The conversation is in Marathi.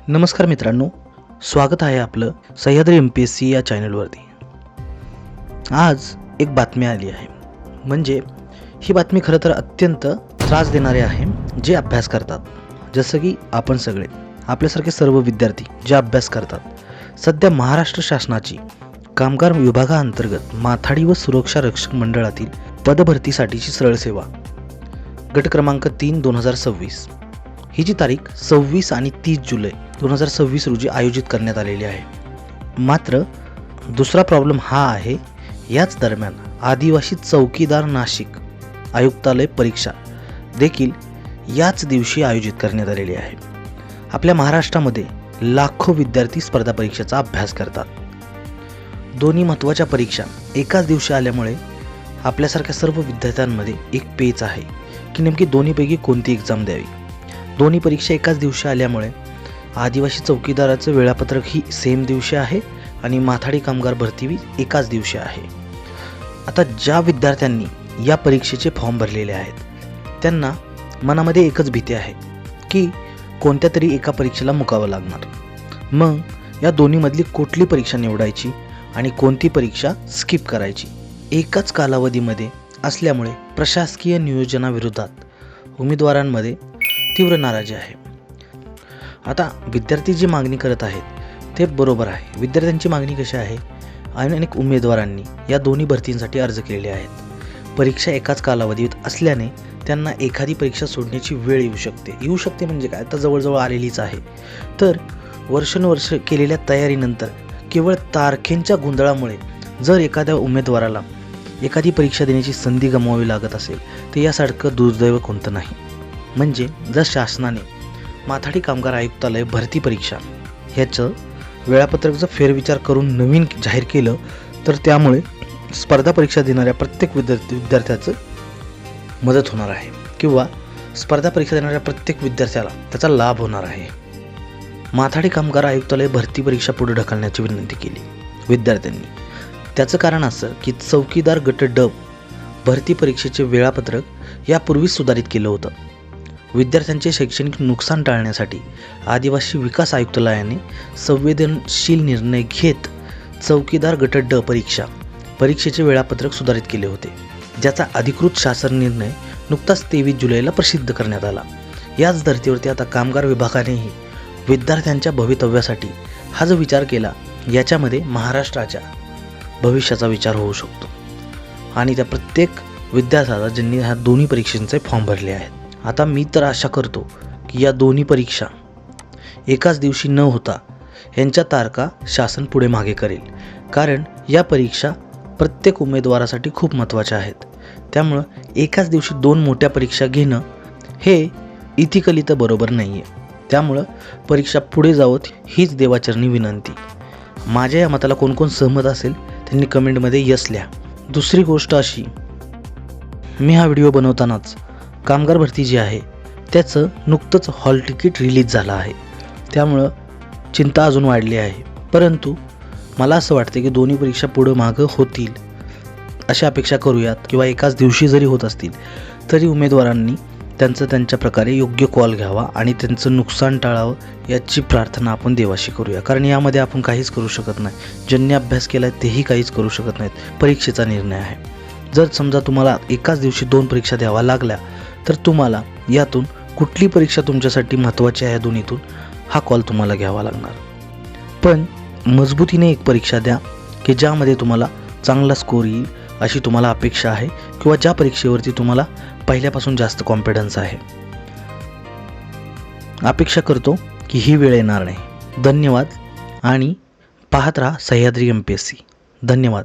नमस्कार मित्रांनो, स्वागत आहे आपलं सह्याद्री MPSC या चॅनलवरती। आज एक बातमी आली आहे, म्हणजे ही बातमी खरं तर अत्यंत त्रास देणारी आहे जे अभ्यास करतात, जसं की आपण सगळे आपल्यासारखे सर्व विद्यार्थी जे अभ्यास करतात। सध्या महाराष्ट्र शासनाची कामगार विभागाअंतर्गत माथाडी व सुरक्षा रक्षक मंडळातील पदभरतीसाठीची सरळ सेवा गट क्रमांक 3 2026 ही जी तारीख 26 आणि 30 जुलै 2026 रोजी आयोजित करण्यात आलेली आहे। मात्र दुसरा प्रॉब्लेम हा आहे, याच दरम्यान आदिवासी चौकीदार नाशिक आयुक्तालय परीक्षा देखील याच दिवशी आयोजित करण्यात आलेली आहे। आपल्या महाराष्ट्रामध्ये लाखो विद्यार्थी स्पर्धा परीक्षेचा अभ्यास करतात। दोन्ही महत्त्वाच्या परीक्षा एकाच दिवशी आल्यामुळे आपल्यासारख्या सर्व विद्यार्थ्यांमध्ये एक पेच आहे की नेमकी दोन्हीपैकी कोणती एक्झाम द्यावी। दोन्ही परीक्षा एकाच दिवशी आल्यामुळे आदिवासी चौकीदाराचं वेळापत्रक ही सेम दिवशी आहे आणि माथाडी कामगार भरती एकाच दिवशी आहे। आता ज्या विद्यार्थ्यांनी या परीक्षेचे फॉर्म भरलेले आहेत त्यांना मनामध्ये एकच भीती आहे की कोणत्या तरी एका परीक्षेला मुकावं लागणार। मग या दोन्हीमधली कुठली परीक्षा निवडायची आणि कोणती परीक्षा स्किप करायची, एकाच कालावधीमध्ये असल्यामुळे प्रशासकीय नियोजनाविरोधात उमेदवारांमध्ये तीव्र नाराजी आहे। आता विद्यार्थी जी मागणी करत आहेत ते बरोबर आहे। विद्यार्थ्यांची मागणी कशी आहे, अनेक उमेदवारांनी या दोन्ही भरतींसाठी अर्ज केलेले आहेत। परीक्षा एकाच कालावधीत असल्याने त्यांना एखादी परीक्षा सोडण्याची वेळ येऊ शकते म्हणजे काय, आता जवळजवळ आलेलीच आहे। तर वर्षानुवर्ष केलेल्या तयारीनंतर केवळ तारखेंच्या गोंधळामुळे जर एखाद्या उमेदवाराला एखादी परीक्षा देण्याची संधी गमवावी लागत असेल तर यासारखं दुर्दैव कोणतं नाही। म्हणजे जर शासनाने माथाडी कामगार आयुक्तालय भरती परीक्षा ह्याचं वेळापत्रक जर फेरविचार करून नवीन जाहीर केलं तर त्यामुळे स्पर्धा परीक्षा देणाऱ्या प्रत्येक विद्यार्थ्याचं मदत होणार आहे किंवा स्पर्धा परीक्षा देणाऱ्या प्रत्येक विद्यार्थ्याला त्याचा लाभ होणार आहे। माथाडी कामगार आयुक्तालय भरती परीक्षा पुढे ढकलण्याची विनंती केली विद्यार्थ्यांनी। त्याचं कारण असं की चौकीदार गट ड भरती परीक्षेचे वेळापत्रक यापूर्वीच सुधारित केलं होतं। विद्यार्थ्यांचे शैक्षणिक नुकसान टाळण्यासाठी आदिवासी विकास आयुक्तालयाने संवेदनशील निर्णय घेत चौकीदार गट ड परीक्षेचे वेळापत्रक सुधारित केले होते, ज्याचा अधिकृत शासन निर्णय नुकताच 23 जुलैला प्रसिद्ध करण्यात आला। याच धर्तीवरती आता कामगार विभागानेही विद्यार्थ्यांच्या भवितव्यासाठी हा जो विचार केला, याच्यामध्ये महाराष्ट्राच्या भविष्याचा विचार होऊ शकतो आणि त्या प्रत्येक विद्यार्थ्याला ज्यांनी ह्या दोन्ही परीक्षांचे फॉर्म भरले आहेत। आता मी तर आशा करतो की या दोन्ही परीक्षा एकाच दिवशी न होता यांच्या तारखा शासन पुढे मागे करेल, कारण या परीक्षा प्रत्येक उमेदवारासाठी खूप महत्त्वाच्या आहेत। त्यामुळं एकाच दिवशी दोन मोठ्या परीक्षा घेणं हे इथिकली तर बरोबर नाही आहे। त्यामुळं परीक्षा पुढे जावत हीच देवाचरणी विनंती। माझ्या या मताला कोण कोण सहमत असेल त्यांनी कमेंटमध्ये यस लिहा। दुसरी गोष्ट अशी, मी हा व्हिडिओ बनवतानाच कामगार भरती जी आहे त्याचं नुकतंच हॉल तिकीट रिलीज झालं आहे, त्यामुळं चिंता अजून वाढली आहे। परंतु मला असं वाटतं की दोन्ही परीक्षा पुढं मागं होतील अशी अपेक्षा करूयात, किंवा एकाच दिवशी जरी होत असतील तरी उमेदवारांनी त्यांच्या प्रकारे योग्य कॉल घ्यावा आणि त्यांचं नुकसान टाळावं याची प्रार्थना आपण देवाशी करूया, कारण यामध्ये आपण काहीच करू शकत नाही। ज्यांनी अभ्यास केला तेही काहीच करू शकत नाहीत, परीक्षेचा निर्णय आहे। जर समजा तुम्हाला एकाच दिवशी दोन परीक्षा द्यावा लागल्या तर तुम्हाला यातून कुठली परीक्षा तुमच्यासाठी महत्त्वाची आहे, दोन्हीतून हा कॉल तुम्हाला घ्यावा लागणार। पण मजबूतीने एक परीक्षा द्या की ज्यामध्ये तुम्हाला चांगला स्कोर येईल अशी तुम्हाला अपेक्षा आहे, किंवा ज्या परीक्षेवरती तुम्हाला पहिल्यापासून जास्त कॉन्फिडन्स आहे। अपेक्षा करतो की ही वेळ येणार नाही। धन्यवाद आणि पाहत राहा सह्याद्री MPSC। धन्यवाद।